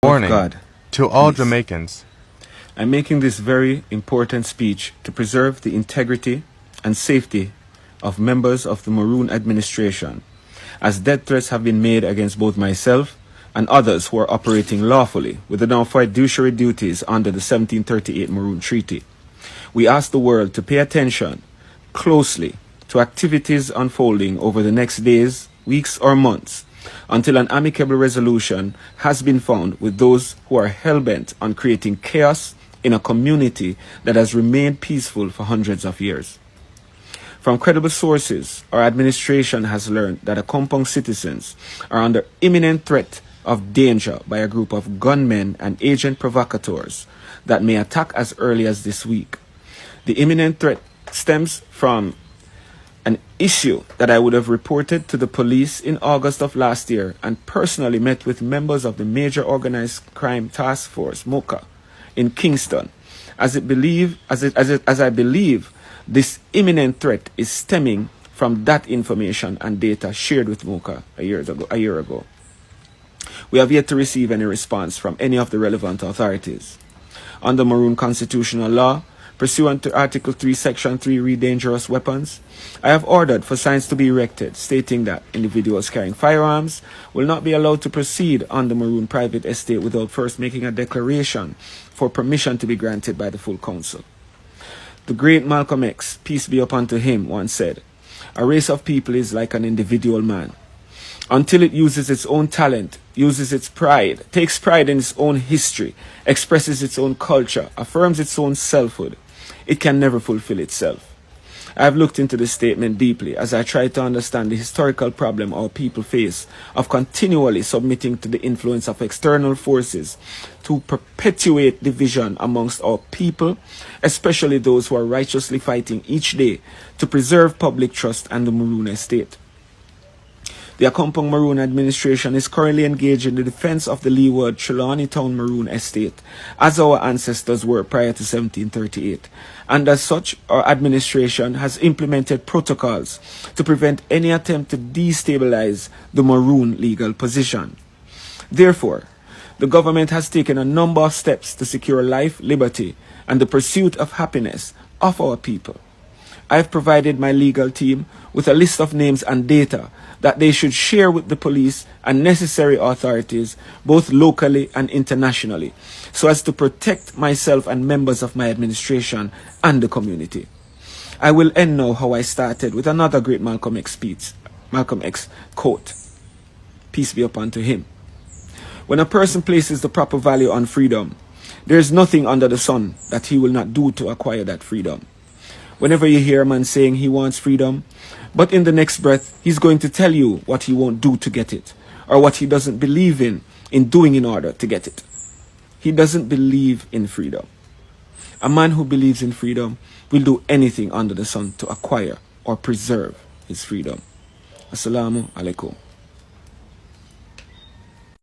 Warning God, to all please. Jamaicans. I'm making this very important speech to preserve the integrity and safety of members of the Maroon administration, as death threats have been made against both myself and others who are operating lawfully within our fiduciary duties under the 1738 Maroon Treaty. We ask the world to pay attention closely to activities unfolding over the next days, weeks, or months until an amicable resolution has been found with those who are hell-bent on creating chaos in a community that has remained peaceful for hundreds of years. From credible sources, our administration has learned that Akompong citizens are under imminent threat of danger by a group of gunmen and agent provocateurs that may attack as early as this week. The imminent threat stems from an issue that I would have reported to the police in August of last year and personally met with members of the Major Organized Crime Task Force, MOCA, in Kingston, as I believe this imminent threat is stemming from that information and data shared with MOCA a year ago. We have yet to receive any response from any of the relevant authorities. Under Maroon constitutional law, pursuant to Article 3, Section 3, read dangerous weapons, I have ordered for signs to be erected stating that individuals carrying firearms will not be allowed to proceed on the Maroon private estate without first making a declaration for permission to be granted by the full council. The great Malcolm X, peace be upon him, once said, "A race of people is like an individual man. Until it uses its own talent, uses its pride, takes pride in its own history, expresses its own culture, affirms its own selfhood, it can never fulfill itself." I have looked into this statement deeply as I try to understand the historical problem our people face of continually submitting to the influence of external forces to perpetuate division amongst our people, especially those who are righteously fighting each day to preserve public trust and the Maroon estate. The Akompong Maroon administration is currently engaged in the defense of the leeward Trelawney Town Maroon estate, as our ancestors were prior to 1738. And as such, our administration has implemented protocols to prevent any attempt to destabilize the Maroon legal position. Therefore, the government has taken a number of steps to secure life, liberty, and the pursuit of happiness of our people. I have provided my legal team with a list of names and data that they should share with the police and necessary authorities, both locally and internationally, so as to protect myself and members of my administration and the community. I will end now how I started with another great Malcolm X quote. Peace be upon him. When a person places the proper value on freedom, there is nothing under the sun that he will not do to acquire that freedom. Whenever you hear a man saying he wants freedom, but in the next breath, he's going to tell you what he won't do to get it, or what he doesn't believe in doing in order to get it. He doesn't believe in freedom. A man who believes in freedom will do anything under the sun to acquire or preserve his freedom. Assalamu alaikum.